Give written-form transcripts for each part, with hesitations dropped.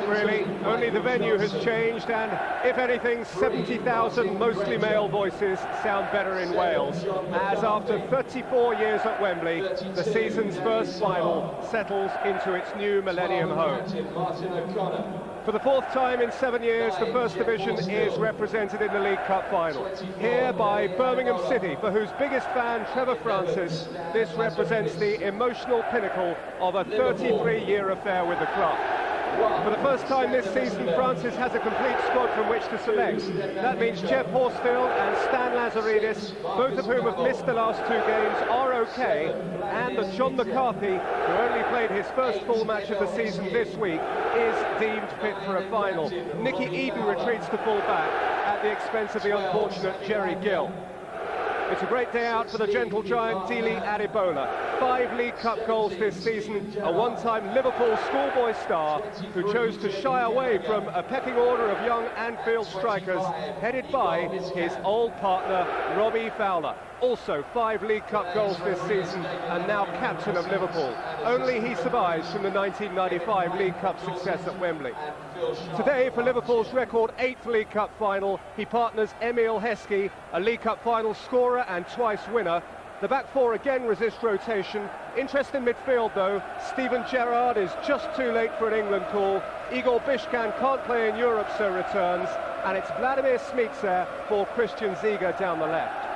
different, really. Only the venue has changed, and if anything, 70,000 mostly male voices sound better in Wales, as after 34 years at Wembley, the season's first final settles into its new Millennium home. For the fourth time in 7 years, the First Division is represented in the League Cup final. Here by Birmingham City, for whose biggest fan, Trevor Francis, this represents the emotional pinnacle of a 33-year affair with the club. For the first time this season, Francis has a complete squad from which to select. That means Jeff Horsfield and Stan Lazaridis, both of whom have missed the last 2 games, are okay, and that John McCarthy, who only played his first full match of the season this week, is deemed fit for a final. Nicky Eden retreats to full back at the expense of the unfortunate Jerry Gill. It's a great day out for the gentle giant Dele Adebola. 5 League Cup goals this season, a one-time Liverpool schoolboy star who chose to shy away from a pecking order of young Anfield strikers headed by his old partner Robbie Fowler. Also 5 League Cup goals this season and now captain of Liverpool. Only he survives from the 1995 League Cup success at Wembley. Today, for Liverpool's record 8th League Cup final, he partners Emile Heskey, a League Cup final scorer and twice winner. The back four again resist rotation. Interest in midfield though. Steven Gerrard is just too late for an England call. Igor Bishkan can't play in Europe, so returns. And it's Vladimir Smicer for Christian Ziga down the left.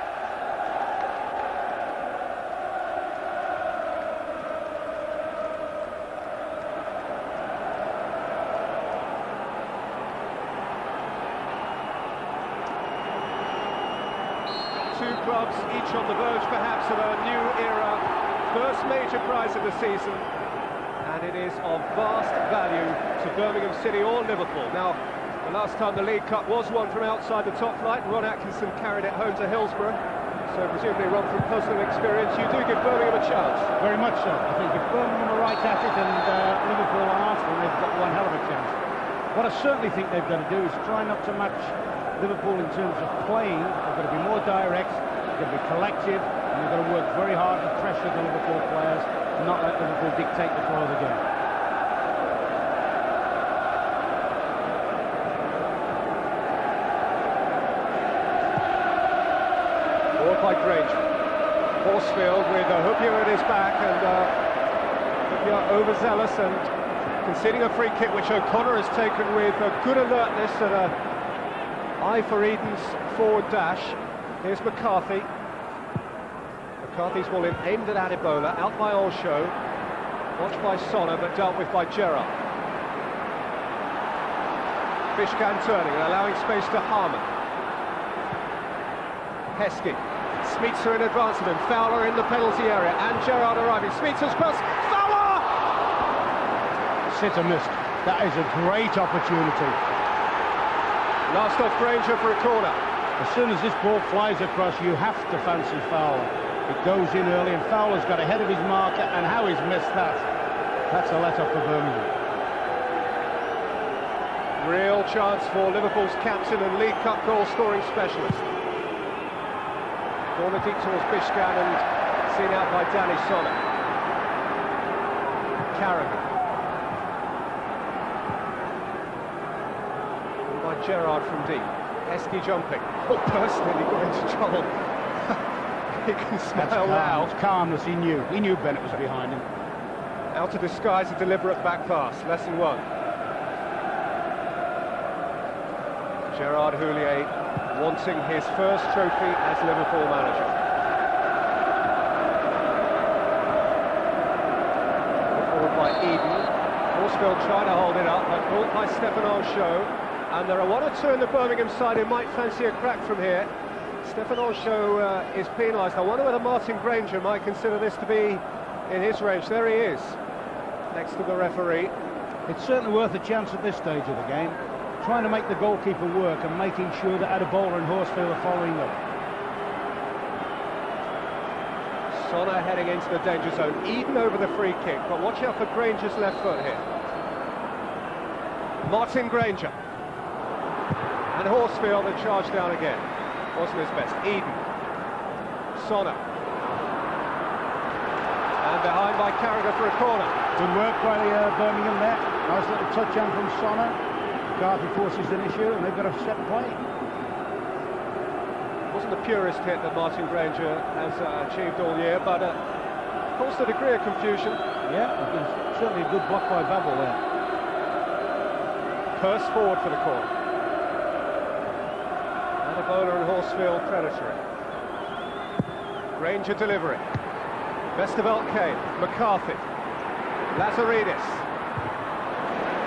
Two clubs, each on the verge perhaps of a new era, first major prize of the season, and it is of vast value to Birmingham City or Liverpool. Now, the last time the League Cup was won from outside the top flight, Ron Atkinson carried it home to Hillsborough, so presumably, Ron, from personal experience, you do give Birmingham a chance. Very much so. I think if Birmingham are right at it and Liverpool and Arsenal, they've got one hell of a chance. What I certainly think they've got to do is try not to match Liverpool in terms of playing. They've got to be more direct, they've got to be collective, and they've got to work very hard to pressure the Liverpool players and not let Liverpool dictate the flow of the game. Ball by Granger. Horsfield with Hupia at his back, and Hupia overzealous and conceding a free kick which O'Connor has taken with good alertness and a eye for Eden's forward dash. Here's McCarthy. McCarthy's ball in, aimed at Adebola, out by Olsho, watched by Sonner but dealt with by Gerrard. Bishkan turning and allowing space to Harman. Heskey. Smicer in advance of him, Fowler in the penalty area, and Gerrard arriving. Smicer's cross, Fowler! Sitter missed. That is a great opportunity. Last off Granger for a corner. As soon as this ball flies across, you have to fancy Fowler. It goes in early, and Fowler's got ahead of his marker, and how he's missed that. That's a let-off for Birmingham. Real chance for Liverpool's captain and League Cup goal-scoring specialist. Corner deep towards Bishkan and seen out by Danny Sonner. Carragher. By Gerrard from deep. Heskey jumping. Oh, personally got into trouble. He can smile now. It's calmness, he knew Bennett was behind him. Out to disguise a deliberate back pass, lesson 1. Gerard Houllier wanting his first trophy as Liverpool manager. Forward by Eden. Horsfield trying to hold it up, but caught by Stefan Olsho. And there are 1 or 2 in the Birmingham side who might fancy a crack from here. Stefan Olsho is penalised. I wonder whether Martin Granger might consider this to be in his range. There he is, next to the referee. It's certainly worth a chance at this stage of the game. Trying to make the goalkeeper work and making sure that Adebola and Horsfield are following up. Sonner heading into the danger zone. Eden over the free kick, but watch out for Granger's left foot here. Martin Granger. And Horsfield had charged down again. Wasn't his best. Eden. Sonner. And behind by Carragher for a corner. Good work by Birmingham there. Nice little touch on from Sonner. McCarthy forces an issue and they've got a set play. Wasn't the purest hit that Martin Granger has achieved all year, but caused a degree of confusion. Yeah, it was certainly a good block by Babel there. Purse forward for the corner. Adabola and Horsfield predatory. Granger delivering. Vesterveld came. McCarthy. Lazaridis.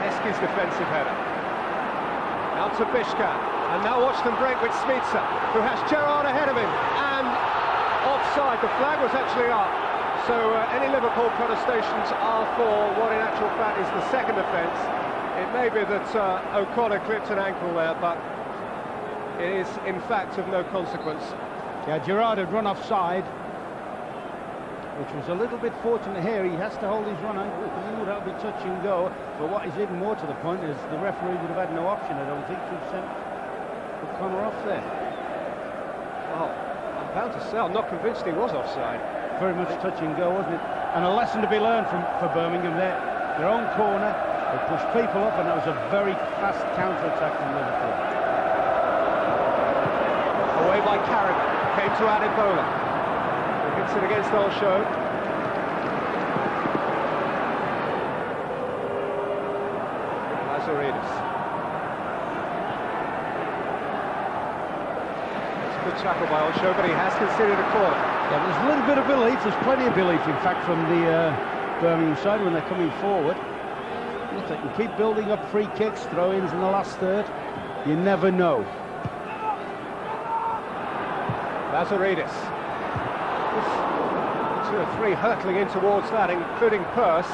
Heskey's defensive header. Out to Bishka. And now watch them break with Smica, who has Gerrard ahead of him. And offside. The flag was actually up. So any Liverpool protestations are for what in actual fact is the second offence. It may be that O'Connor clipped an ankle there, but it is in fact of no consequence. Yeah, Gerrard had run offside, which was a little bit fortunate here. He has to hold his run. Ooh, that'll be touch and go. But what is even more to the point is the referee would have had no option, I don't think, to have sent O'Connor off there. Well, I'm bound to say, I'm not convinced he was offside. Very much touch and go, wasn't it? And a lesson to be learned for Birmingham there. Their own corner, they pushed people up, and that was a very fast counter-attack from Liverpool. Away by Carrigan, came to Adabola. Hits it against Olsho. Lazaridis. It's a good tackle by Olsho, but he has considered a corner. Yeah, there's a little bit of belief, there's plenty of belief, in fact, from the Birmingham side when they're coming forward. If they can keep building up free kicks, throw-ins in the last third, you never know. Lazaridis. 2 or 3 hurtling in towards that, including Purse.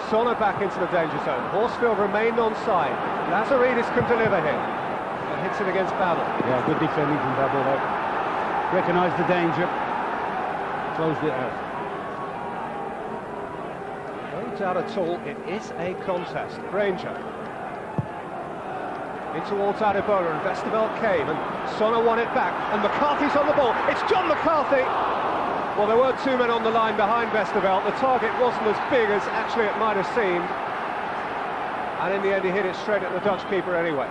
Sonner back into the danger zone. Horsfield remained onside. Lazaridis can deliver here. And hits it against Babel. Yeah, good defending from Babel there. Recognised the danger. Closed it out. No doubt at all, it is a contest. Granger. In towards Adabola, and Vesterveld came, and Sonner won it back, and McCarthy's on the ball. It's John McCarthy! Well, there were 2 men on the line behind Vesterveld. The target wasn't as big as actually it might have seemed. And in the end, he hit it straight at the Dutch keeper anyway.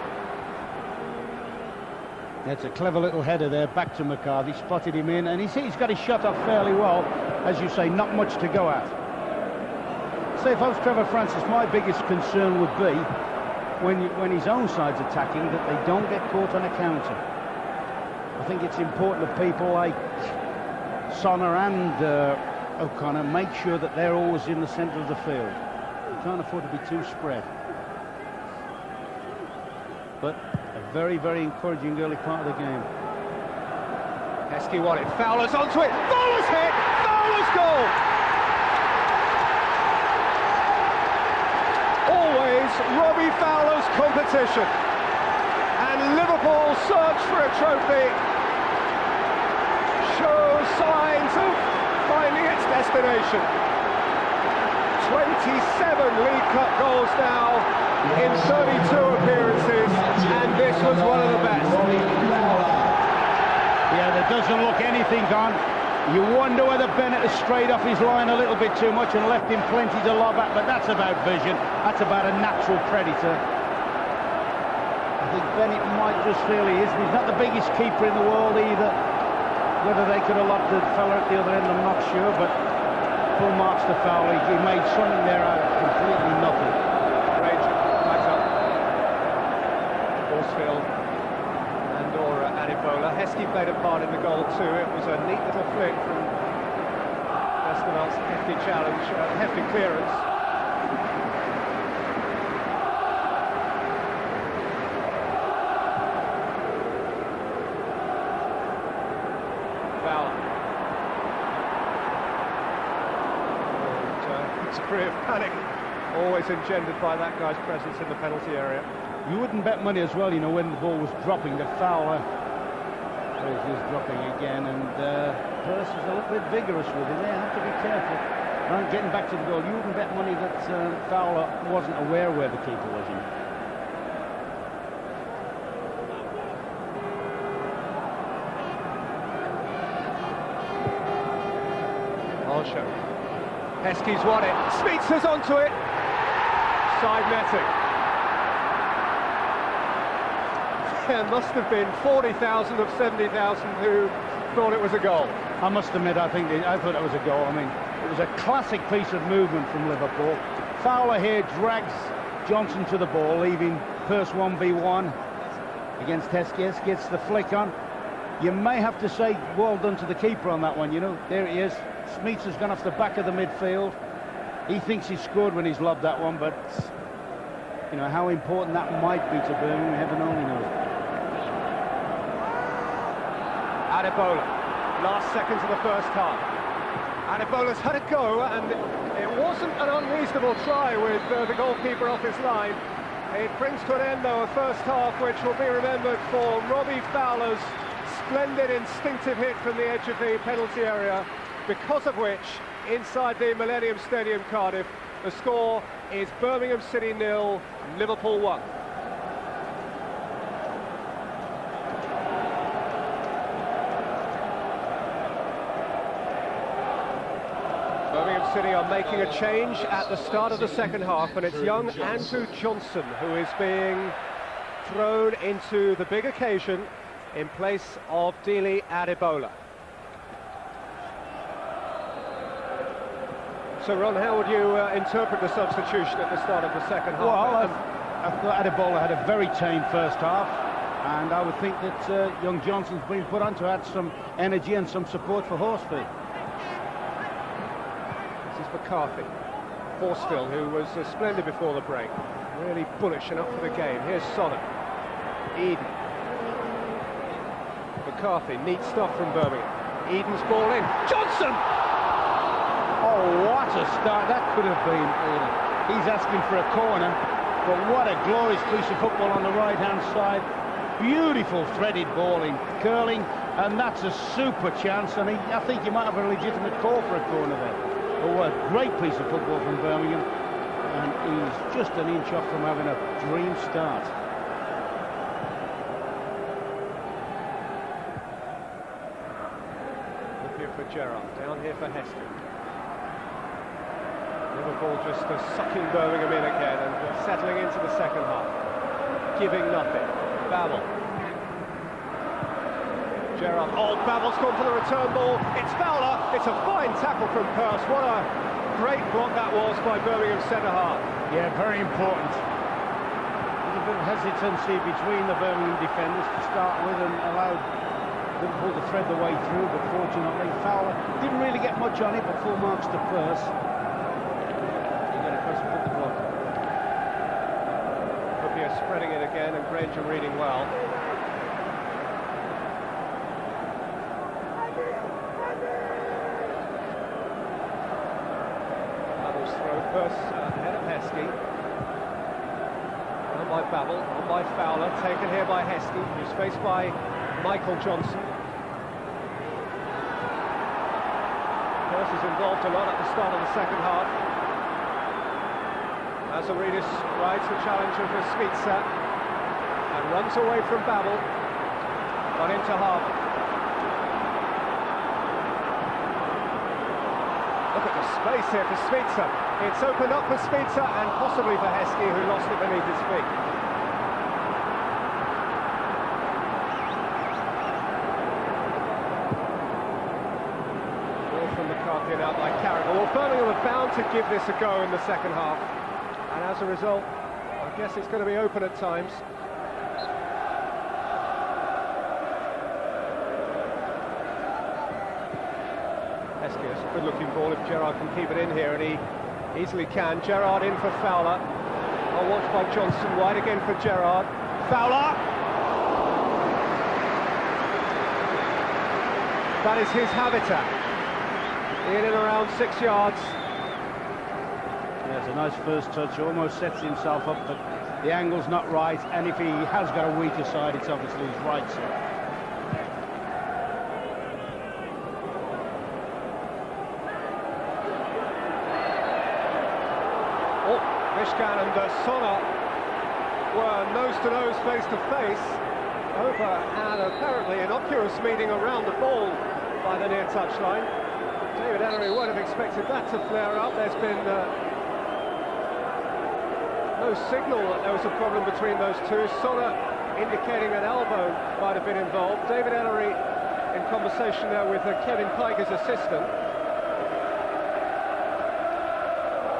It's a clever little header there, back to McCarthy, spotted him in, and he's got his shot off fairly well. As you say, not much to go at. Say, if I was Trevor Francis, my biggest concern would be when his own side's attacking, that they don't get caught on a counter. I think it's important that people like Sonner and O'Connor make sure that they're always in the centre of the field. They can't afford to be too spread. But a very, very encouraging early part of the game. Heskey won it, Fowler's onto it, Fowler's hit, Fowler's goal! Always Robbie Fowler's competition. And Liverpool's search for a trophy shows signs of finding its destination. 27 League Cup goals now in 32 appearances, and this was one of the best. Yeah, there doesn't look anything on. You wonder whether Bennett has strayed off his line a little bit too much and left him plenty to lob at, but that's about vision. That's about a natural predator. I think Bennett might just feel he is. He's not the biggest keeper in the world either. Whether they could have lobbed the fella at the other end, I'm not sure, but full marks to Fowler. He made something there out of completely nothing. Granger, backs up. Horsfield and Adabola. Heskey played a part in the goal too. It was a neat little flick from Vesterveld's hefty challenge, hefty clearance. Degree of panic always engendered by that guy's presence in the penalty area. You wouldn't bet money as well, you know, when the ball was dropping, the Fowler is dropping again, and Purse is a little bit vigorous with him. They have to be careful. And getting back to the goal, you wouldn't bet money that Fowler wasn't aware where the keeper was in. Olsho. Heskey's won it. Smica's onto it. Offside netting. There must have been 40,000 of 70,000 who thought it was a goal. I must admit, I thought it was a goal. I mean, it was a classic piece of movement from Liverpool. Fowler here drags Johnson to the ball, leaving Pearce 1v1 against Heskey. Gets the flick on. You may have to say well done to the keeper on that one, you know. There he is. Smeets has gone off the back of the midfield. He thinks he scored when he's lobbed that one, but, you know, how important that might be to Birmingham, heaven only knows. Adebola, last seconds of the first half. Adebola's had a go, and it wasn't an unreasonable try with the goalkeeper off his line. It brings to an end, though, a first half which will be remembered for Robbie Fowler's splendid instinctive hit from the edge of the penalty area, because of which, inside the Millennium Stadium, Cardiff, the score is Birmingham City 0, Liverpool 1. Birmingham City are making a change at the start of the second half, and it's young Andrew Johnson who is being thrown into the big occasion in place of Dele Adebola. So, Ron, how would you interpret the substitution at the start of the second half? Well, I thought Adebola had a very tame first half, and I would think that young Johnson's been put on to add some energy and some support for Horsfield. This is McCarthy. Horsfield, who was splendid before the break, really bullish and up for the game. Here's Sonnet. Eden. McCarthy, neat stuff from Birmingham. Eden's ball in. Johnson! Oh, what a start that could have been. He's asking for a corner, but what a glorious piece of football on the right-hand side. Beautiful threaded bowling, curling, and that's a super chance. And I think you might have a legitimate call for a corner there. Oh, what a great piece of football from Birmingham, and he's just an inch off from having a dream start. Up here for Gerrard, down here for Heskey. Liverpool just sucking Birmingham in again and settling into the second half. Giving nothing. Babel. Gerrard. Oh, Babel's gone for the return ball. It's Fowler. It's a fine tackle from Pearce. What a great block that was by Birmingham centre-half. Yeah, very important. There's a bit of hesitancy between the Birmingham defenders to start with, and allowed Liverpool to thread the way through, but fortunately Fowler didn't really get much on it, but full marks to Pearce. Spreading it again, and Granger reading well. Babel's throw, Pearce ahead of Heskey. On by Babel, on by Fowler, taken here by Heskey, who's faced by Michael Johnson. Pearce is involved a lot at the start of the second half. Azaridis rides the challenge of Smeets and runs away from Babel, but into Harbour. Look at the space here for Smeets. It's opened up for Smeets and possibly for Heskey, who lost it beneath his feet. Ball from McCarthy and out by Carragher. Well, Birmingham are bound to give this a go in the second half. And as a result, I guess it's going to be open at times. Heskey, it's a good-looking ball if Gerrard can keep it in here, and he easily can. Gerrard in for Fowler. Oh, watched by Johnson, wide again for Gerrard. Fowler! That is his habitat. In and around 6 yards. It's a nice first touch, almost sets himself up, but the angle's not right, and if he has got a weaker side, it's obviously his right side. Oh, Mishkan and Sona were nose-to-nose, face-to-face over an apparently innocuous meeting around the ball by the near touchline. David Ellery won't have expected that to flare up. There's been No signal that there was a problem between those two. Sonner indicating an elbow might have been involved. David Ellery in conversation there with Kevin Pike, his assistant.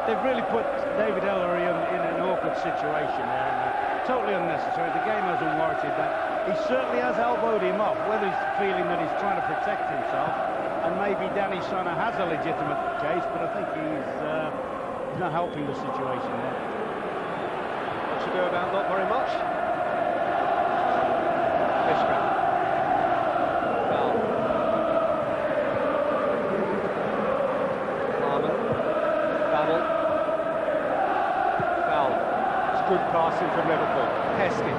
They've really put David Ellery in an awkward situation there, and totally unnecessary. The game hasn't warranted that. He certainly has elbowed him off, whether he's feeling that he's trying to protect himself, and maybe Danny Sonner has a legitimate case, but I think he's not helping the situation there. What to do about not very much? Ishka. Foul. Harman. Babel. Foul. It's good passing from Liverpool. Heskey.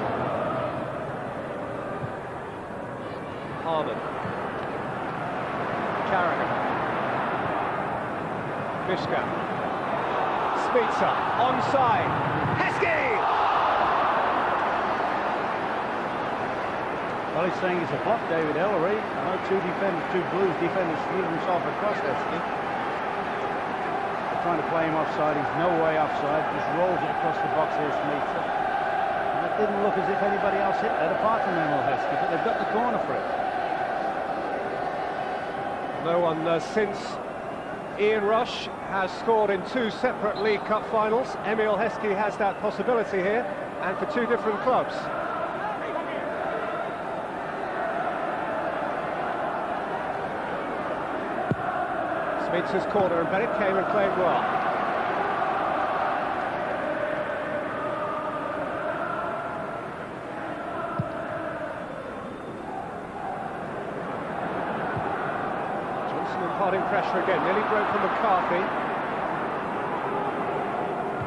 Harman. Carragher. Ishka. Spitzer. Onside. Heskey! Well, he's saying it's a block, David Ellery. I know two Blues defenders threw themselves across Heskey. They're trying to play him offside. He's no way offside. Just rolls it across the box here, Smeetser. And it didn't look as if anybody else hit that apart from Emil Heskey, but they've got the corner for it. No one since Ian Rush has scored in two separate League Cup finals. Emil Heskey has that possibility here, and for two different clubs. Smith's corner, and Bennett came and played well. Johnson imparting pressure again, nearly broke from McCarthy.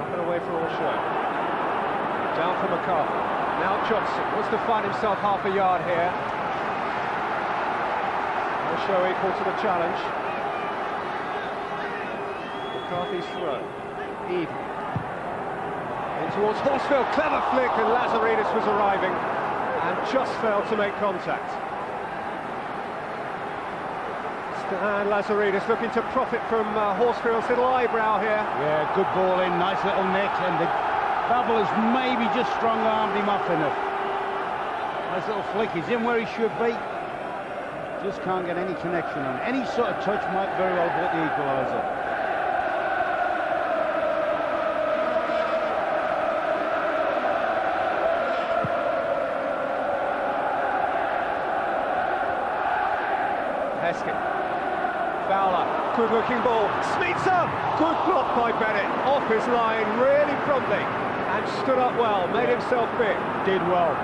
Up and away for all show. Down for McCarthy. Now Johnson wants to find himself half a yard here. No show equal to the challenge. McCarthy's throw. Eden. In towards Horsfield. Clever flick, and Lazaridis was arriving and just failed to make contact. And Lazaridis looking to profit from Horsfield's little eyebrow here. Yeah, good ball in, nice little nick, and the Babel has maybe just strong-armed him off enough. Nice little flick, he's in where he should be. Just can't get any connection on. Any sort of touch might very well get the equaliser. Heskey. Fowler, good-looking ball. Spitzer, good block by Bennett. Off his line really promptly and stood up well, made himself big. Did well.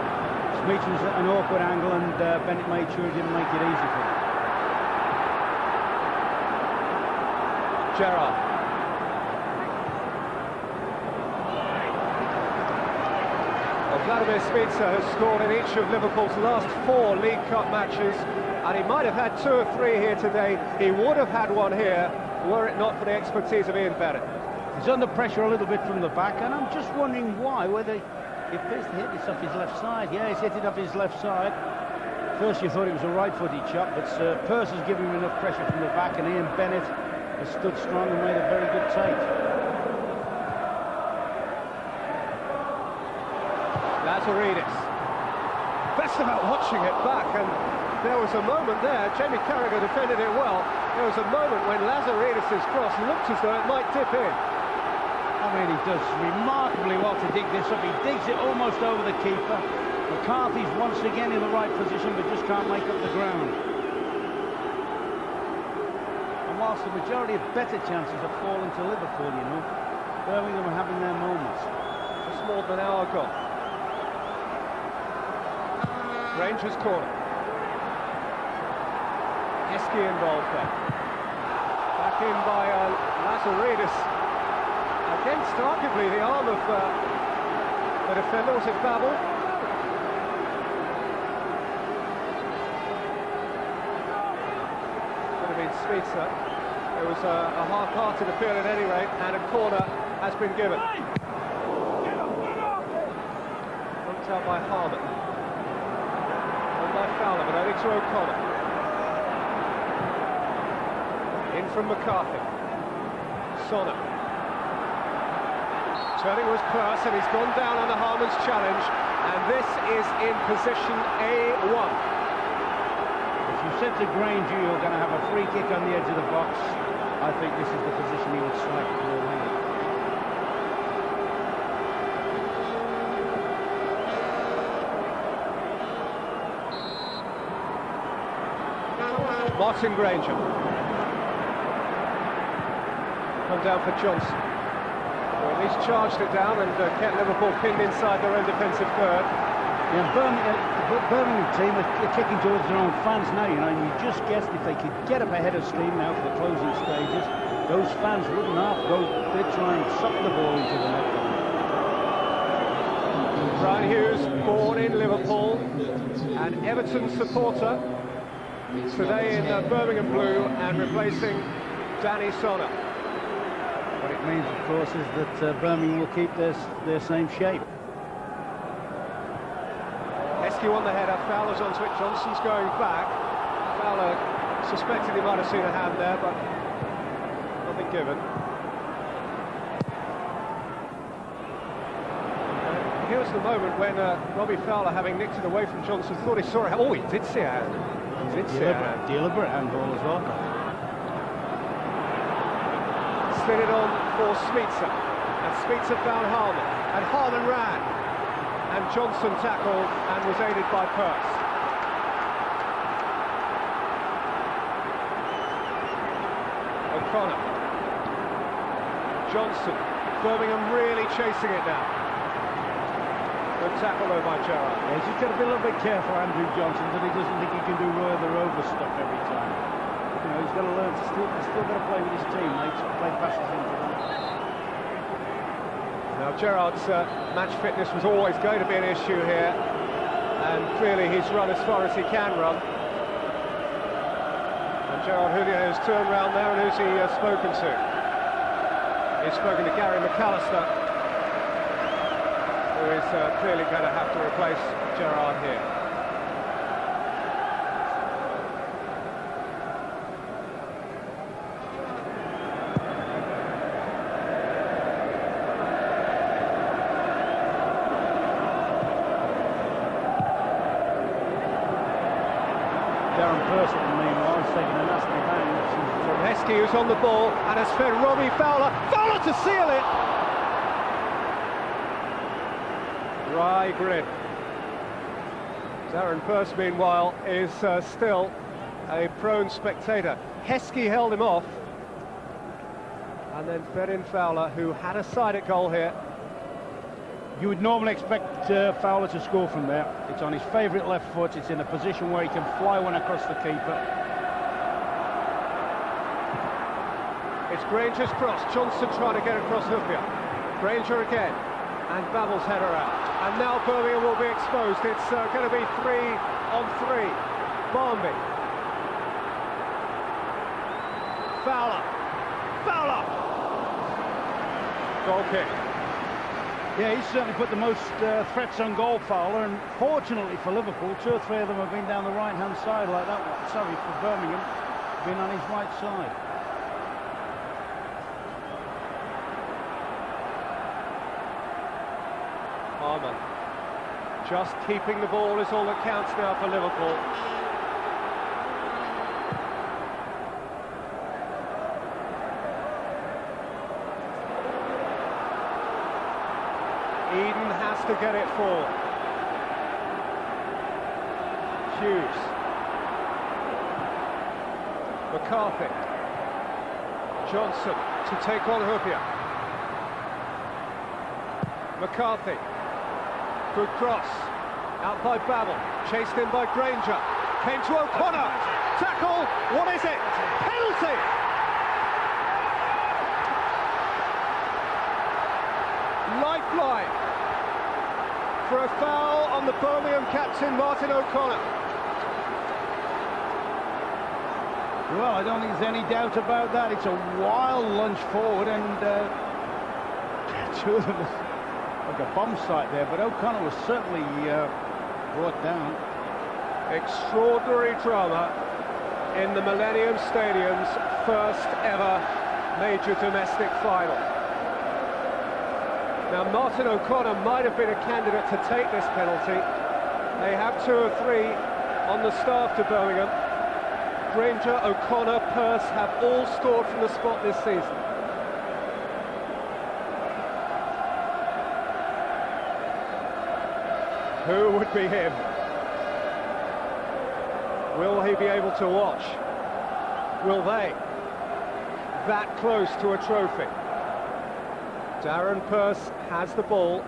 Smith was at an awkward angle, and Bennett made sure he didn't make it easy for him. Gerrard. Well, Vladimir Spitzer has scored in each of Liverpool's last 4 League Cup matches, and he might have had 2 or 3 here today. He would have had one here were it not for the expertise of Ian Bennett. He's under pressure a little bit from the back, and I'm just wondering why. Whether he appears to hit this off his left side. Yeah, he's hit it off his left side. First you thought it was a right-footed shot, but Pearce has given him enough pressure from the back, and Ian Bennett has stood strong and made a very good take. Lazaridis. Best about watching it back, and there was a moment there. Jamie Carragher defended it well. There was a moment when Lazaridis' cross looked as though it might dip in. I mean, he does remarkably well to dig this up. He digs it almost over the keeper. McCarthy's once again in the right position, but just can't make up the ground. And whilst the majority of better chances have fallen to Liverpool, you know, Birmingham are having their moments. Just more than an hour gone. Rangers corner. Heskey involved there. Back in by Lazaridis. Against arguably the arm of the defender. Was it Babel? Could have been Spitzer. It was a half-hearted appeal at any rate, and a corner has been given. Knocked out by Harman. By Fowler, but only to O'Connor. In from McCarthy. Sonner. Turning was close, and he's gone down under Harman's challenge, and this is in position A1. If you said to Granger you're going to have a free kick on the edge of the box, I think this is the position he would select for a winner. Martin Granger. Come down for Johnson. Well, he's charged it down and kept Liverpool pinned inside their own defensive third. Yeah, Birmingham team are kicking towards their own fans now, you know, and you just guessed if they could get up ahead of steam now for the closing stages, those fans wouldn't half go, they'd try and suck the ball into the net. Brian Hughes, born in Liverpool, an Everton supporter, today in Birmingham blue and replacing Danny Sonner. What it means, of course, is that Birmingham will keep their same shape. Heskey won the header, Fowler's onto it, Johnson's going back. Fowler suspected he might have seen a hand there, but nothing given. Here's the moment when Robbie Fowler, having nicked it away from Johnson, thought he saw it. Oh, he did see a hand. He did see a hand. Deliberate handball as well. Slid it on for Smeetser, and Smeetser found Harman, and Harman ran, and Johnson tackled and was aided by Pearce. O'Connor, Johnson, Birmingham really chasing it now. Good tackle though by Gerrard. Yeah, he's just got to be a little bit careful, Andrew Johnson, that he doesn't think he can do the rover stuff every time. You know, he's got to learn to still got to play with his teammates, play passes into them. Now Gerrard's match fitness was always going to be an issue here, and clearly he's run as far as he can run. And Gerrard Houllier has turned round there, and who's he spoken to? He's spoken to Gary McAllister, who is clearly going to have to replace Gerrard here. Meanwhile, he's taking a nasty bang. From Heskey, who's on the ball and has fed Robbie Fowler. Fowler to seal it! Dry grin. Darren Pearce, meanwhile, is still a prone spectator. Heskey held him off and then fed in Fowler, who had a side at goal here. You would normally expect Fowler to score from there. It's on his favourite left foot. It's in a position where he can fly one across the keeper. It's Granger's cross. Johnson trying to get across Hoopier. Granger again. And Babel's header out. And now Birmingham will be exposed. It's going to be 3-on-3. Barnby. Fowler. Fowler! Goal kick. Yeah, he's certainly put the most threats on goal, Fowler, and fortunately for Liverpool, 2 or 3 of them have been down the right-hand side like that one. Sorry, for Birmingham, been on his right side. Harman. Just keeping the ball is all that counts now for Liverpool. Eden has to get it forward. Hughes. McCarthy. Johnson to take on Hoopier. McCarthy. Good cross. Out by Babel. Chased in by Granger. Came to O'Connor. Tackle. What is it? Penalty! Lifeline for a foul on the Birmingham captain, Martin O'Connor. Well, I don't think there's any doubt about that. It's a wild lunge forward, and 2 of them like a bomb sight there, but O'Connor was certainly brought down. Extraordinary drama in the Millennium Stadium's first ever major domestic final. Now, Martin O'Connor might have been a candidate to take this penalty. They have 2 or 3 on the staff to Birmingham. Granger, O'Connor, Pearce have all scored from the spot this season. Who would be him? Will he be able to watch? Will they? That close to a trophy. Darren Pearce has the ball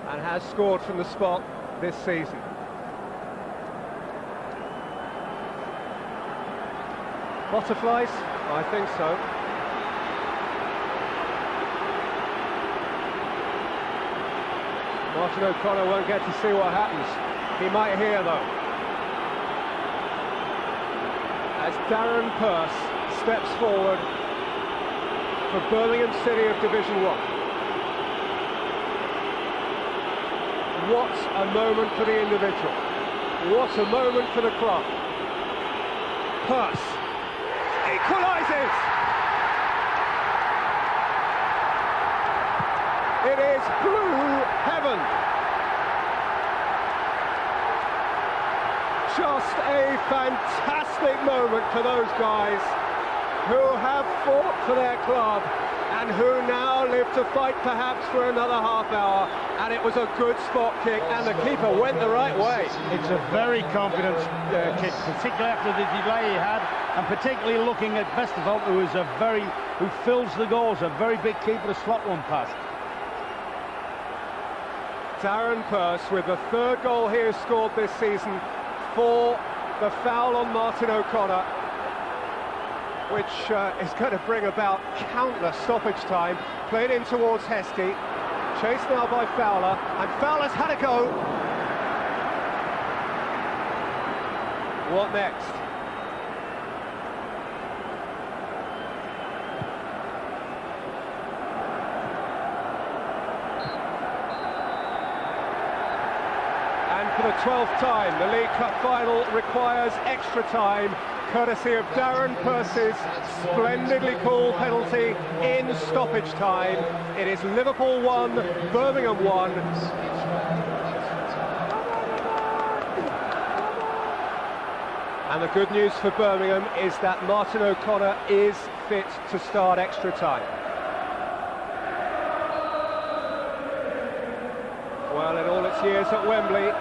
and has scored from the spot this season. Butterflies? I think so. Martin O'Connor won't get to see what happens. He might hear, though. As Darren Pearce steps forward for Birmingham City of Division 1. What a moment for the individual. What a moment for the club. Pearce equalises! It is blue heaven. Just a fantastic moment for those guys who have fought for their club and who now live to fight perhaps for another half hour. And it was a good spot kick, and the keeper went the right way. It's a very confident kick, particularly after the delay he had, and particularly looking at Vesterveld, who fills the goals, a very big keeper to slot one past. Darren Pearce with the 3rd goal he has scored this season for the foul on Martin O'Connor, which is going to bring about countless stoppage time. Played in towards Heskey, chased now by Fowler, and Fowler's had a go. What next? For the 12th time, the League Cup final requires extra time, courtesy of Darren Pearce's splendidly called penalty in stoppage time. It is Liverpool 1, Birmingham 1. And the good news for Birmingham is that Martin O'Connor is fit to start extra time. Well, in all its years at Wembley,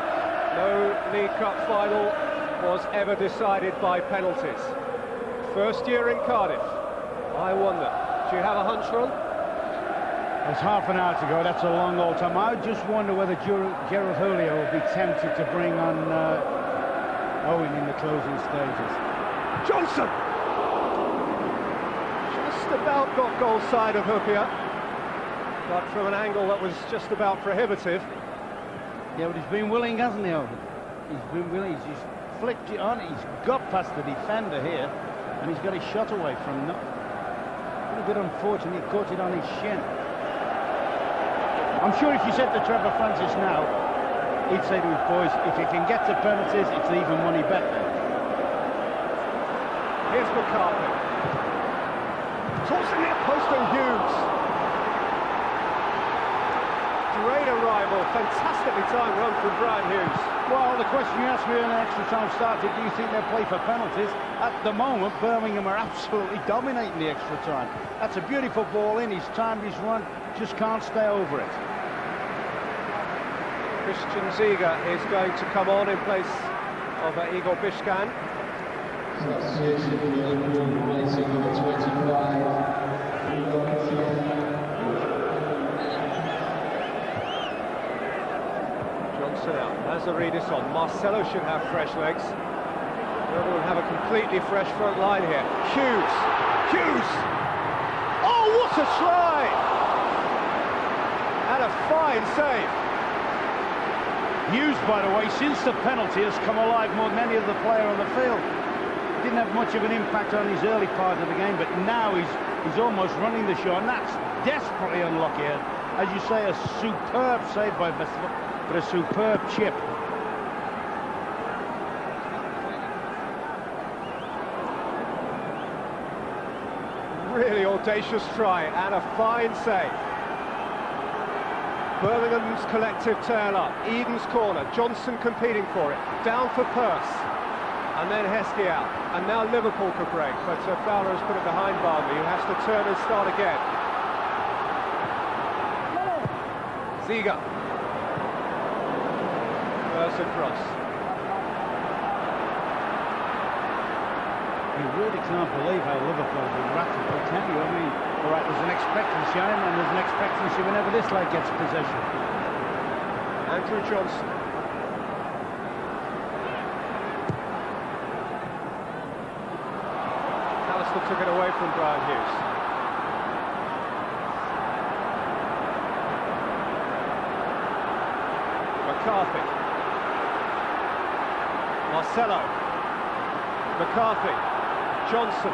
no League Cup final was ever decided by penalties. First year in Cardiff. I wonder, do you have a hunch, Ron? There's half an hour to go. That's a long old time. I just wonder whether Gerard Julio will be tempted to bring on Owen in the closing stages. Johnson! Just about got goal side of Hupia, but from an angle that was just about prohibitive. Yeah, but he's been willing, hasn't he, Owen? He's been willing. He's just flicked it on. He's got past the defender here, and he's got his shot away from nothing. A bit unfortunate, he caught it on his shin. I'm sure if you said to Trevor Francis now, he'd say to his boys, if you can get to penalties, it's even money bet then. Here's McCarthy. Toss in near post and Hughes. Great arrival, fantastically timed run from Brian Hughes. Well, the question you asked me when the extra time started, do you think they'll play for penalties? At the moment, Birmingham are absolutely dominating the extra time. That's a beautiful ball in, he's timed his run, just can't stay over it. Christian Ziga is going to come on in place of Igor Bishkan. Johnson out, Lazaridis on. Marcelo should have fresh legs. The other will have a completely fresh front line here. Hughes! Hughes! Oh, what a try! And a fine save. Hughes, by the way, since the penalty has come alive more than any other player on the field. Didn't have much of an impact on his early part of the game, but now he's almost running the show, and that's desperately unlucky. As you say, a superb save by Vesterveld, but a superb chip. Really audacious try and a fine save. Birmingham's collective tail up. Eden's corner. Johnson competing for it. Down for Pearce. And then Heskey out. And now Liverpool could break, but Fowler has put it behind Barnley, who has to turn and start again. Ziga. Pearce across. You really can't believe how Liverpool have been rattled, can you? I mean, all right, there's an expectancy on him, and there's an expectancy whenever this leg gets possession. Andrew Johnson. Alistair took it away from Brian Hughes. McCarthy. Marcelo. McCarthy. Johnson.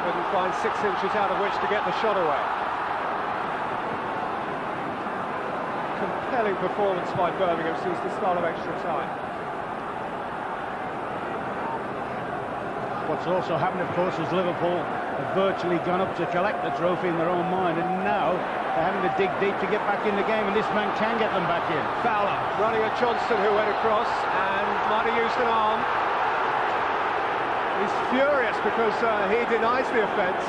Couldn't find 6 inches out of which to get the shot away. Compelling performance by Birmingham since the start of extra time. What's also happened, of course, is Liverpool have virtually gone up to collect the trophy in their own mind, and now they're having to dig deep to get back in the game, and this man can get them back in. Fowler running at Johnson, who went across and might have used an arm. He's furious because he denies the offence.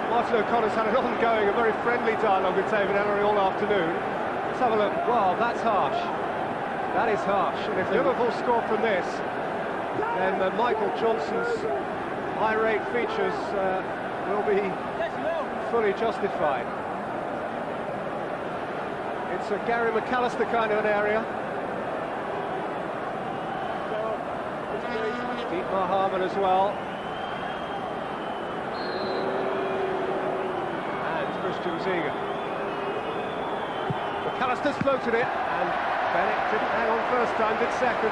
Martin O'Connor's had an ongoing, a very friendly dialogue with David Ellery all afternoon. Let's have a look. Wow, that's harsh. That is harsh. And if Liverpool score from this, then Michael Johnson's irate features will be fully justified. It's a Gary McAllister kind of an area. Dietmar Hamann as well. And Christian Ziga. McAllister's floated it, and Bennett didn't hang on first time, did second.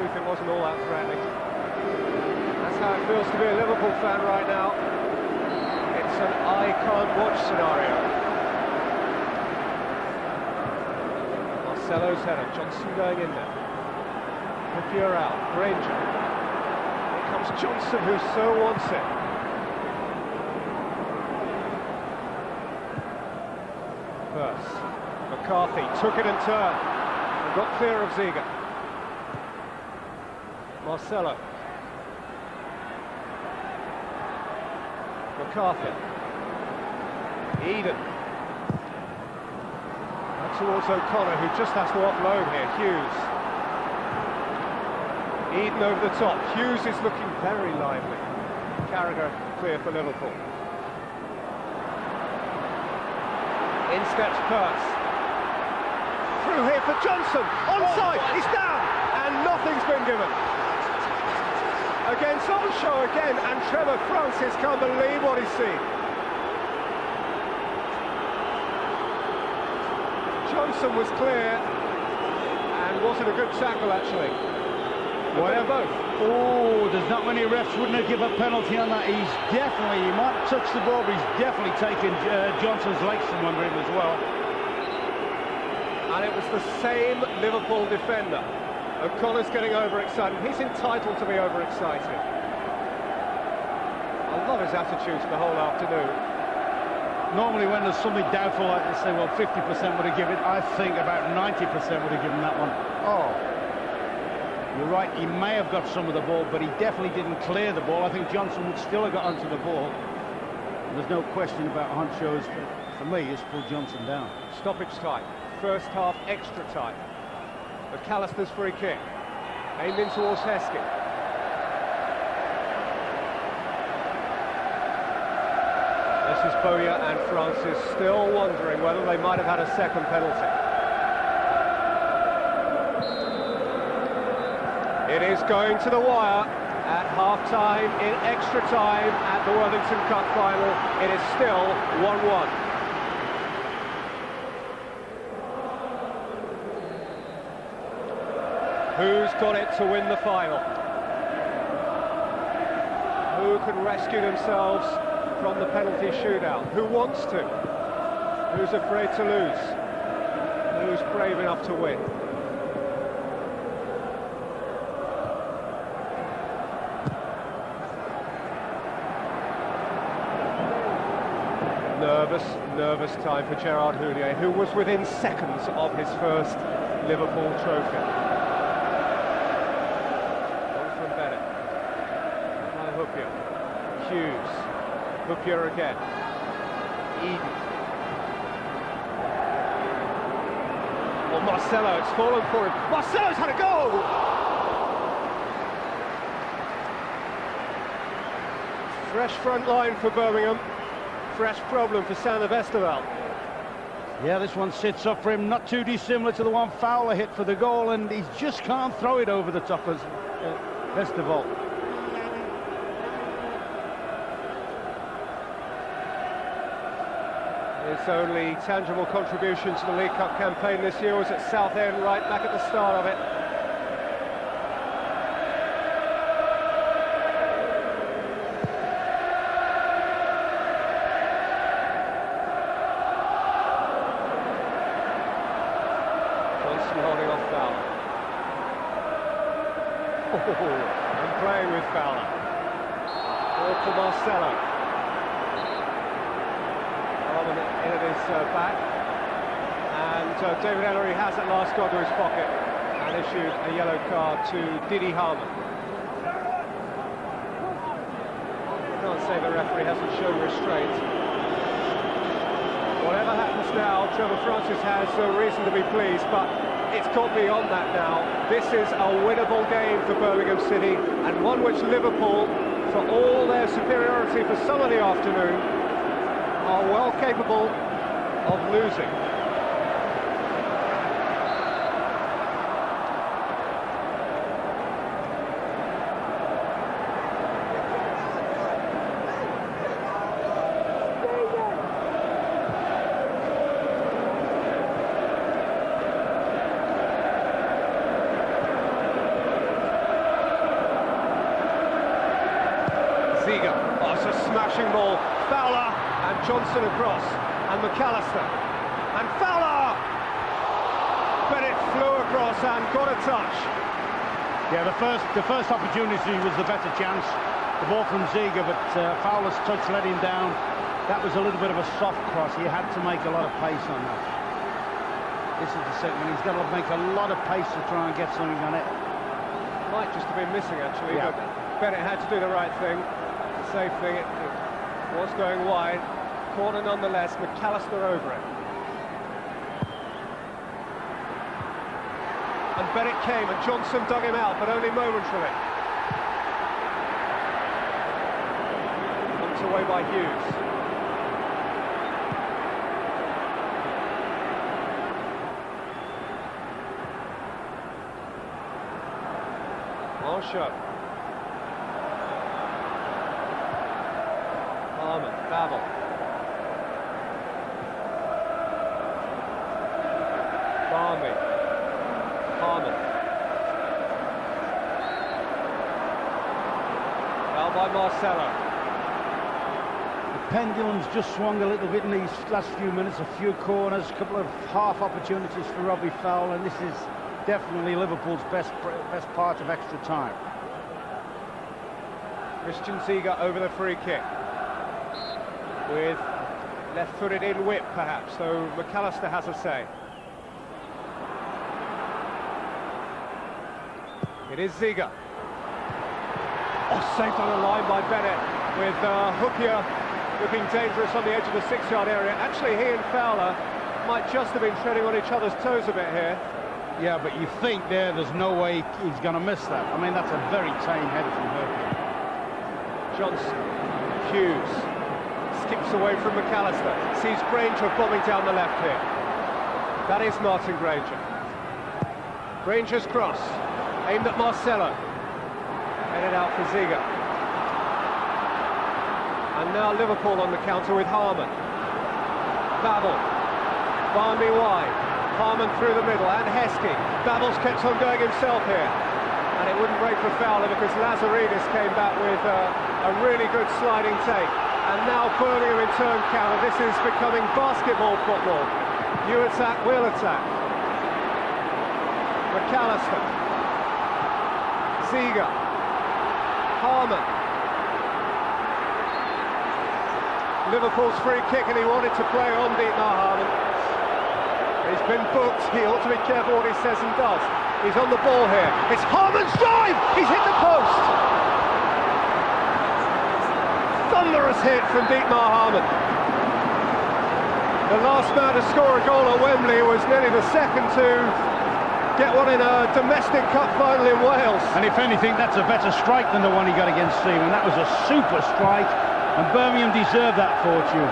It wasn't all that threatening. That's how it feels to be a Liverpool fan right now. It's an I can't watch scenario. Marcelo's header, Johnson going in there. Hippier out, Granger. Here comes Johnson, who so wants it. Pearce. McCarthy took it and turned and got clear of Ziga. Marcelo. McCarthy. Eden. That's towards O'Connor, who just has to offload here. Hughes. Eden over the top. Hughes is looking very lively. Carragher clear for Liverpool. In steps Pearce. Through here for Johnson. Onside. He's down. And nothing's been given. Against on show again, and Trevor Francis can't believe what he's seen. Johnson was clear, and wasn't a good tackle actually. Well, they're both. Oh, there's not many refs wouldn't have given a penalty on that. He's definitely, he might have touched the ball, but he's definitely taken Johnson's legs from under him as well. And it was the same Liverpool defender. O'Connor's getting overexcited. He's entitled to be overexcited. I love his attitudes the whole afternoon. Normally when there's something doubtful like this, say, well, 50% would have given it. I think about 90% would have given that one. Oh, you're right, he may have got some of the ball, but he definitely didn't clear the ball. I think Johnson would still have got onto the ball. There's no question about Honcho's, for me, has pulled Johnson down. Stoppage time. First half extra time. McAllister's free kick, aimed in towards Heskey. This is Bowyer and Francis still wondering whether they might have had a second penalty. It is going to the wire at half-time, in extra time at the Worthington Cup final. It is still 1-1. Who's got it to win the final? Who can rescue themselves from the penalty shootout? Who wants to? Who's afraid to lose? Who's brave enough to win? nervous time for Gerard Houllier, who was within seconds of his first Liverpool trophy. Ball from Bennett. By Hoopier. Hughes. Hoopier again. Eden. Well, Marcelo, it's fallen for him. Marcelo's had a go! Fresh front line for Birmingham. Fresh problem for Sander Westerveld. Yeah, this one sits up for him, not too dissimilar to the one Fowler hit for the goal, and he just can't throw it over the top of Westerveld. His only tangible contribution to the League Cup campaign this year was at Southend, right back at the start of it. Johnson holding off Fowler. And playing with Fowler. Ball to Marcelo. In at his back, and David Ellery has at last got to his pocket and issued a yellow card to Didi Harman. Can't say the referee hasn't shown restraint. Whatever happens now, Trevor Francis has reason to be pleased, but it's got beyond that now. This is a winnable game for Birmingham City, and one which Liverpool, for all their superiority for some of the afternoon, are well capable of losing. Ziga, oh, it's a smashing ball. Fowler. And Johnson across, and McAllister, and Fowler! Bennett flew across and got a touch. Yeah, the first opportunity was the better chance. The ball from Ziga, but Fowler's touch let him down. That was a little bit of a soft cross. He had to make a lot of pace on that. This is the second one. He's got to make a lot of pace to try and get something on it. Might just have been missing, actually, yeah. But Bennett had to do the right thing, the safe thing. It was going wide. Corner nonetheless, McAllister over it. And Bennett came, and Johnson dug him out, but only momentarily. Knocked away by Hughes. Marshall. Harman, Babel. Barmy. Harman. Now by Marcelo. The pendulum's just swung a little bit in these last few minutes. A few corners, a couple of half opportunities for Robbie Fowler, and this is definitely Liverpool's best part of extra time. Christian Ziga over the free kick. With left-footed in whip, perhaps, though McAllister has a say. It is Ziga. Oh, saved on the line by Bennett, with Hoopier looking dangerous on the edge of the 6-yard area. Actually, he and Fowler might just have been treading on each other's toes a bit here. Yeah, but you think there's no way he's going to miss that. I mean, that's a very tame header from Hoopier. Johnson, Hughes, skips away from McAllister, sees Granger bombing down the left here. That is Martin Granger. Granger's cross, aimed at Marcelo. Headed out for Ziga. And now Liverpool on the counter with Harman. Babel. Barnby wide. Harman through the middle, and Heskey. Babel's kept on going himself here. And it wouldn't break for Fowler because Lazaridis came back with a really good sliding take. And now Birmingham in turn counter. This is becoming basketball football. You attack, we'll attack. McAllister. Ziga. Harman. Liverpool's free kick, and he wanted to play on Dietmar Hamann. He's been booked. He ought to be careful what he says and does. He's on the ball here. It's Harman's drive! He's hit the post! Thunderous hit from Dietmar Hamann. The last man to score a goal at Wembley was nearly the second to get one in a domestic cup final in Wales. And if anything, that's a better strike than the one he got against Seaman. That was a super strike, and Birmingham deserved that fortune.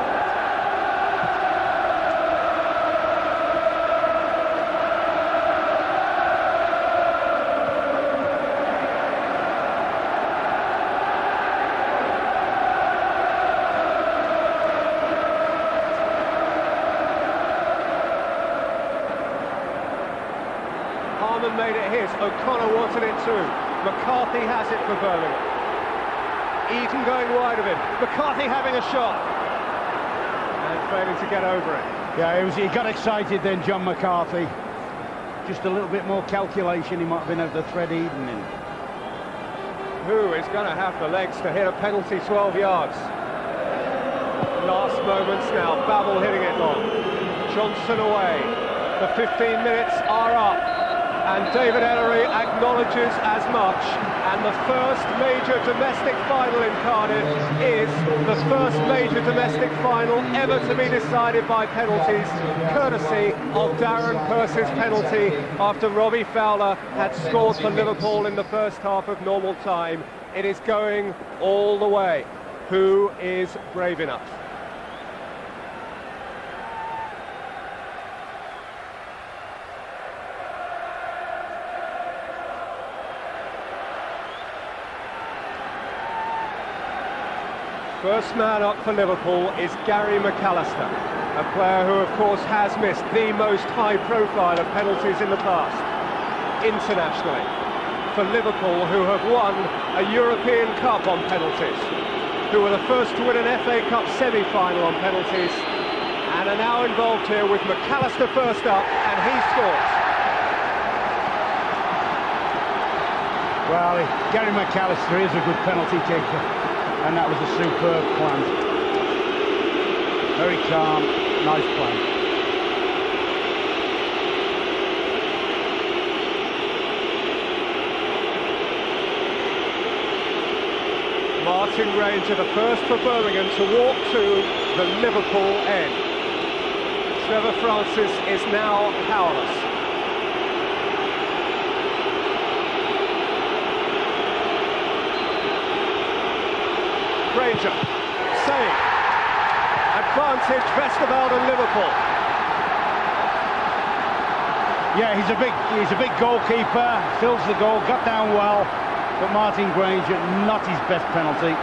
Harman made it his. O'Connor wanted it too. McCarthy has it for Birmingham. Eden going wide of him. McCarthy having a shot. And failing to get over it. Yeah, he got excited then, John McCarthy. Just a little bit more calculation, he might have been able to thread Eden in. Who is going to have the legs to hit a penalty 12 yards? Last moments now. Babel hitting it long. Johnson away. The 15 minutes are up. And David Ellery acknowledges as much. And the first major domestic final in Cardiff is the first major domestic final ever to be decided by penalties, courtesy of Darren Purce's penalty after Robbie Fowler had scored for Liverpool in the first half of normal time. It is going all the way. Who is brave enough? First man up for Liverpool is Gary McAllister, a player who of course has missed the most high profile of penalties in the past, internationally. For Liverpool, who have won a European Cup on penalties, who were the first to win an FA Cup semi-final on penalties, and are now involved here with McAllister first up, and he scores. Well, Gary McAllister is a good penalty taker, and that was a superb plan. Very calm, nice plan. Martin Granger, the first for Birmingham to walk to the Liverpool end. Trevor Francis is now powerless. Granger, save. Advantage, Vesterveld and Liverpool. Yeah, he's a big goalkeeper, fills the goal, got down well, but Martin Granger, not his best penalty.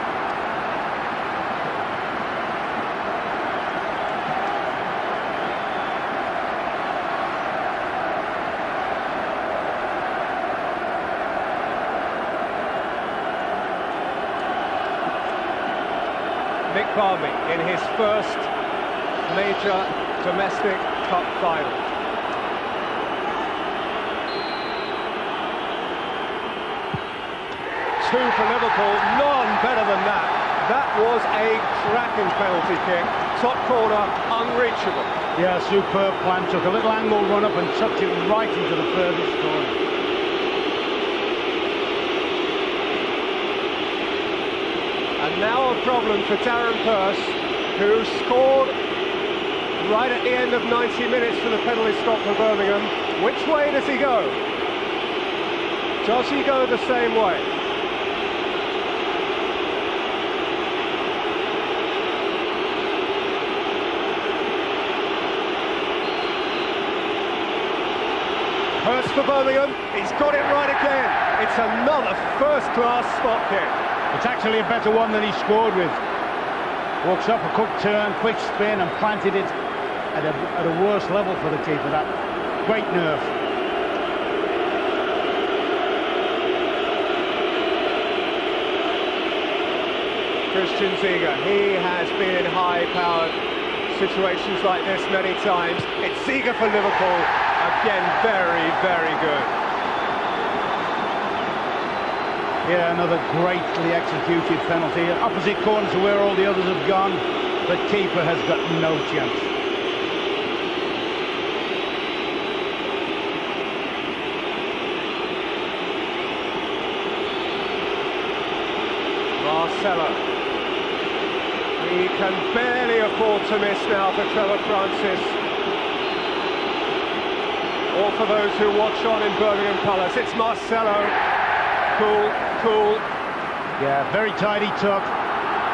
Nick Barmby in his first major domestic cup final. Two for Liverpool, none better than that. That was a cracking penalty kick, top corner, unreachable. Yeah, superb plan, took a little angle run up and tucked it right into the furthest corner. And now a problem for Darren Purce, who scored right at the end of 90 minutes for the penalty spot for Birmingham. Which way does he go? Does he go the same way? Purce for Birmingham, he's got it right again. It's another first-class spot kick. It's actually a better one than he scored with. Walks up a quick turn, quick spin, and planted it at a worse level for the keeper. That great nerve. Christian Ziege, he has been in high-powered situations like this many times. It's Ziege for Liverpool, again very, very good. Yeah, another greatly executed penalty. Opposite corner to where all the others have gone. The keeper has got no chance. Marcelo. He can barely afford to miss now for Trevor Francis. Or for those who watch on in Birmingham colours, it's Marcelo. Cool, cool. Yeah, very tidy tuck.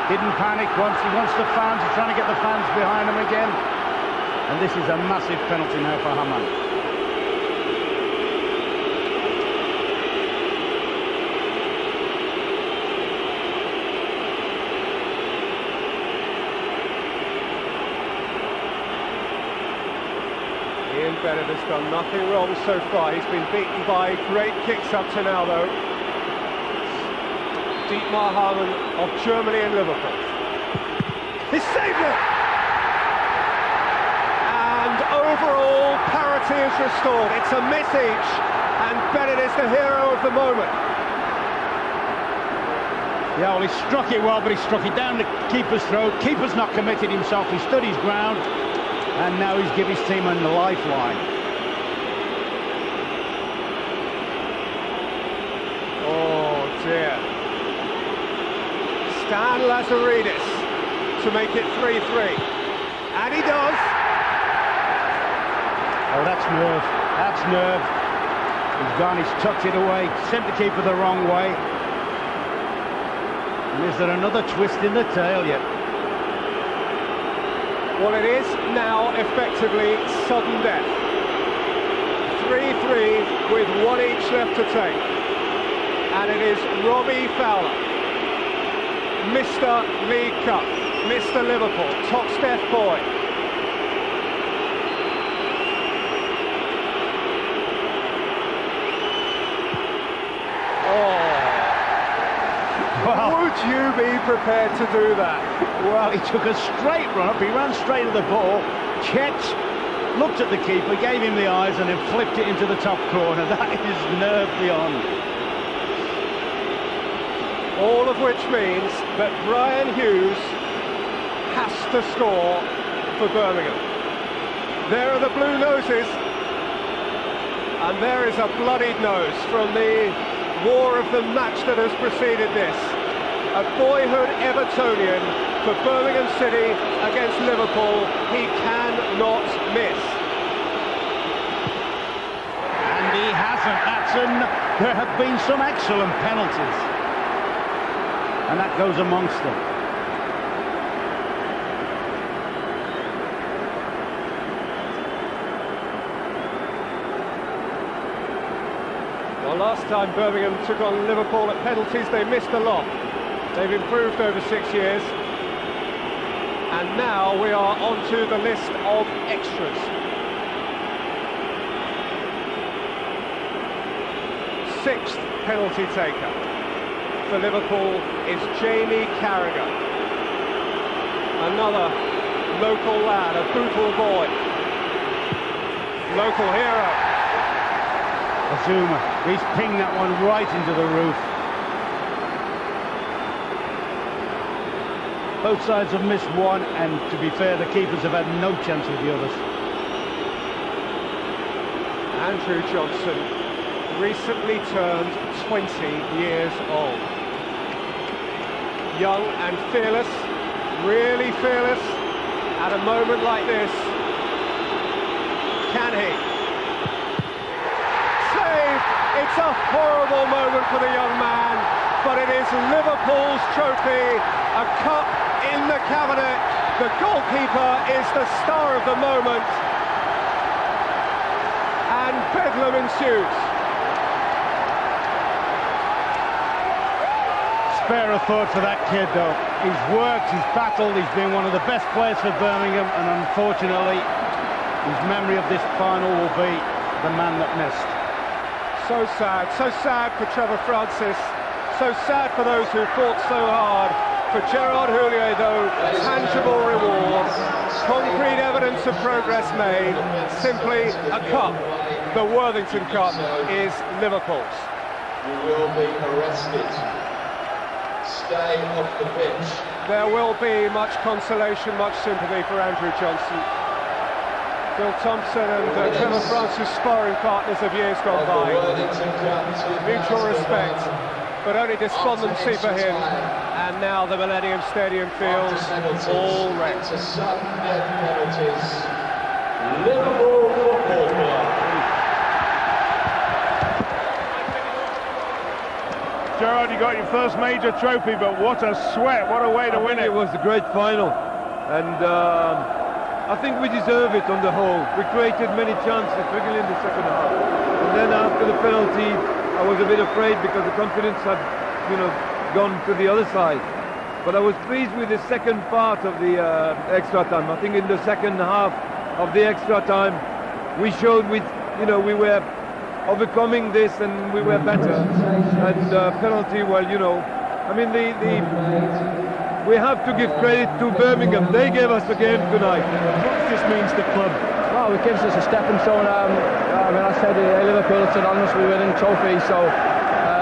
Didn't panic once. He wants the fans. He's trying to get the fans behind him again. And this is a massive penalty now for Hamann. Ian Bennett has done nothing wrong so far. He's been beaten by great kicks up to now, though. Dietmar Hamann of Germany and Liverpool. He's saved it! And overall, parity is restored. It's a miss each, and Bennett is the hero of the moment. Yeah, well, he struck it well, but he struck it down the keeper's throat. Keeper's not committed himself. He stood his ground. And now he's given his team a lifeline. Oh dear. Stan Lazaridis to make it 3-3. And he does. Oh, that's nerve. That's nerve. He's gone, he's tucked it away, sent the keeper the wrong way. And is there another twist in the tail yet? Well, it is now effectively sudden death. 3-3 with one each left to take. And it is Robbie Fowler, Mr. League Cup, Mr. Liverpool, top Steph boy. Would you be prepared to do that? Well, he took a straight run up, he ran straight to the ball, checked, looked at the keeper, gave him the eyes and then flipped it into the top corner. That is nerve beyond. All of which means that Brian Hughes has to score for Birmingham. There are the blue noses, and there is a bloodied nose from the war of the match that has preceded this. A boyhood Evertonian for Birmingham City against Liverpool. He cannot miss. And he hasn't. There have been some excellent penalties. And that goes amongst them. Well, last time Birmingham took on Liverpool at penalties, they missed a lot. They've improved over 6 years. And now we are onto the list of extras. Sixth penalty taker for Liverpool is Jamie Carragher. Another local lad, a Bootle boy. Local hero. Azuma, he's pinged that one right into the roof. Both sides have missed one, and to be fair, the keepers have had no chance with the others. Andrew Johnson, recently turned 20 years old. Young and fearless, really fearless, at a moment like this. Can he? Save! It's a horrible moment for the young man, but it is Liverpool's trophy, a cup in the cabinet. The goalkeeper is the star of the moment, and bedlam ensues. Spare a thought for that kid, though. He's worked, he's battled, he's been one of the best players for Birmingham, and unfortunately, his memory of this final will be the man that missed. So sad for Trevor Francis, so sad for those who fought so hard. For Gerard Houllier, though, tangible reward, concrete evidence of progress made, simply a cup. The Worthington Cup is Liverpool's. You will be arrested. stay off the pitch. There will be much consolation, much sympathy for Andrew Johnson. Phil Thompson and Trevor Francis, sparring partners of years gone by. Mutual respect, but only despondency for him. And now the Millennium Stadium feels all wrecked. To sudden death penalties. Liverpool Football Club. Gerard, you got your first major trophy, but what a sweat, what a way to win it. It was a great final, and I think we deserve it on the whole. We created many chances, particularly in the second half. And then after the penalty, I was a bit afraid because the confidence had, gone to the other side. But I was pleased with the second part of the extra time. I think in the second half of the extra time, we showed we were overcoming this and we were better. And penalty, well, I mean, we have to give credit to Birmingham. They gave us a game tonight. What this means to the club? Well, it gives us a stepping stone. I said Liverpool, it's anonymous, we winning trophies, so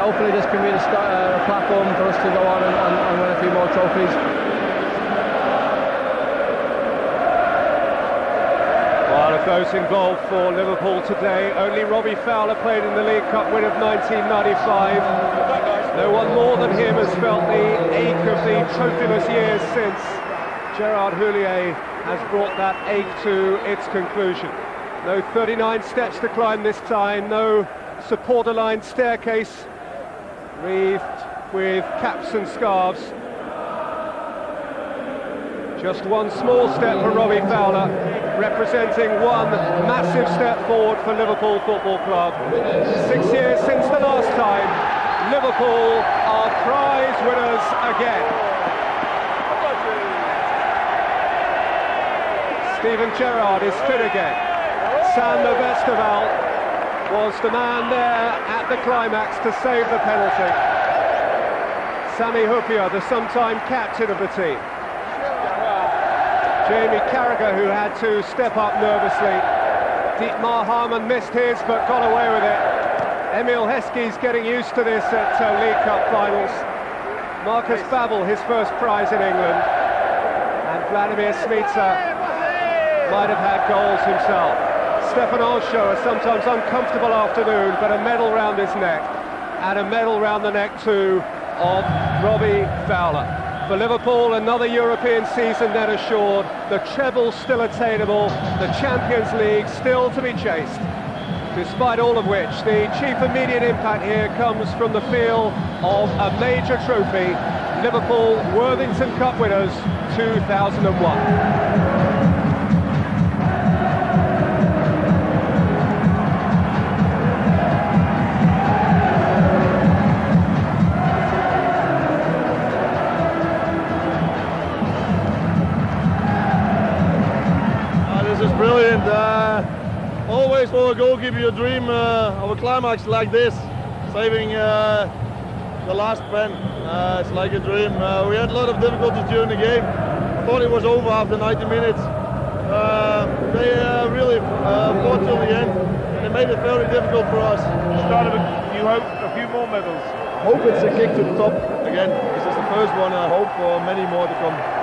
hopefully this can be a platform for us to go on and win a few more trophies. Well, of those involved for Liverpool today, only Robbie Fowler played in the League Cup win of 1995. No one more than him has felt the ache of the trophyless years since. Gerard Houllier has brought that ache to its conclusion. No 39 steps to climb this time, no supporter-lined staircase wreathed with caps and scarves. Just one small step for Robbie Fowler, representing one massive step forward for Liverpool Football Club. 6 years since the last time, Liverpool are prize winners again. Steven Gerrard is fit again. Sander Westerveld was the man there at the climax to save the penalty. Sami Hyypiä, the sometime captain of the team. Jamie Carragher, who had to step up nervously. Dietmar Hamann missed his but got away with it. Emil Heskey's getting used to this at League Cup finals. Marcus Babbel, his first prize in England. And Vladimir Smica might have had goals himself. Stefan Anshot, a sometimes uncomfortable afternoon, but a medal round his neck. And a medal round the neck too of Robbie Fowler. For Liverpool, another European season then assured, the treble still attainable, the Champions League still to be chased. Despite all of which, the chief immediate impact here comes from the feel of a major trophy, Liverpool Worthington Cup winners 2001. Brilliant. Always for a goalkeeper you dream of a climax like this, saving the last pen. It's like a dream. We had a lot of difficulties during the game. I thought it was over after 90 minutes. They really fought till the end, and it made it very difficult for us. Start of you hope a few more medals. I hope it's a kick to the top again. This is the first one. I hope for many more to come.